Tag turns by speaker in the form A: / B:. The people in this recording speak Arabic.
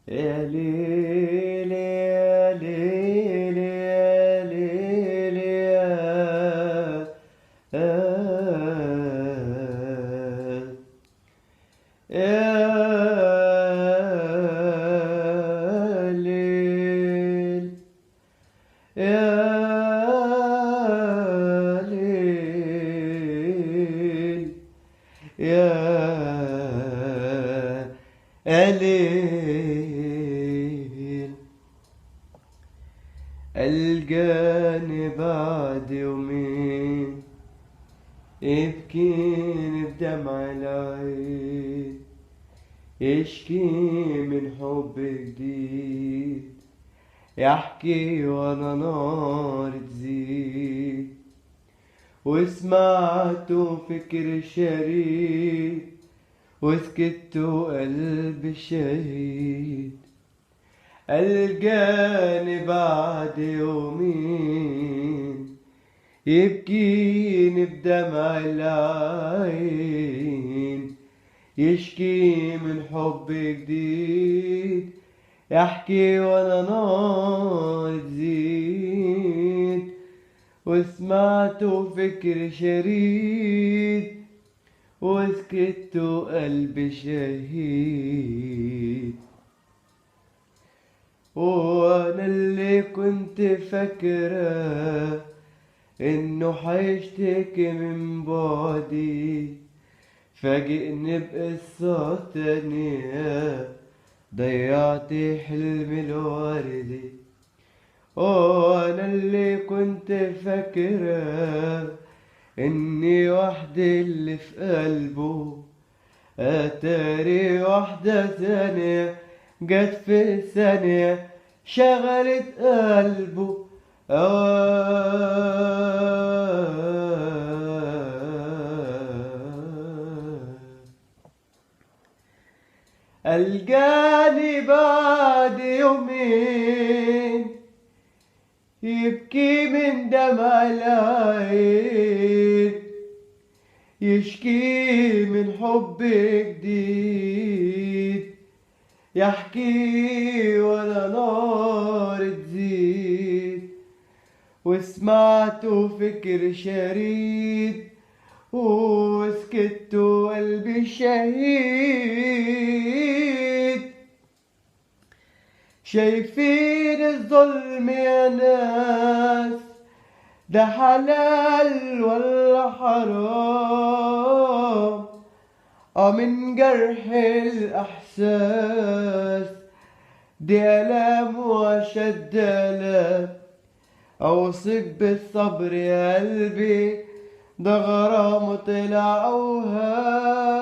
A: يا ليل يا ليل يا ليل يا ليل يا ليل يا ليل. القاني بعد يومين يبكيني بدمع العين، يشكي من حب جديد، يحكي وانا نار تزيد. وسمعته فكر شريد، وسكت قلب شهيد. القاني بعد يومين يبكيني بدمع العين، يشكي من حب جديد، يحكي وانا نار تزيد. وسمعته فكر شريد، وسكت قلب شهيد. وانا اللي كنت فاكره انه حيشتكي من بعدي، فاجئني بقصة تانية، ضيعت حلمي الوردي. وانا اللي كنت فاكره اني وحدي اللي في قلبه، اتاري واحدة ثانية جت في ثانية شغلت قلبه. القاني بعد يومين يبكي من دمع العين، يشكي من حب جديد، يحكي ولا نار تزيد. وسمعته فكر شريد، وسكت قلبي شهيد. شايفين الظلم يا ناس ده حلال ولا حرام؟ من جرح الأحساس دي آلام وأشد آلام. أوصيك بالصبر يا قلبي، ده غرام طلع أوهام.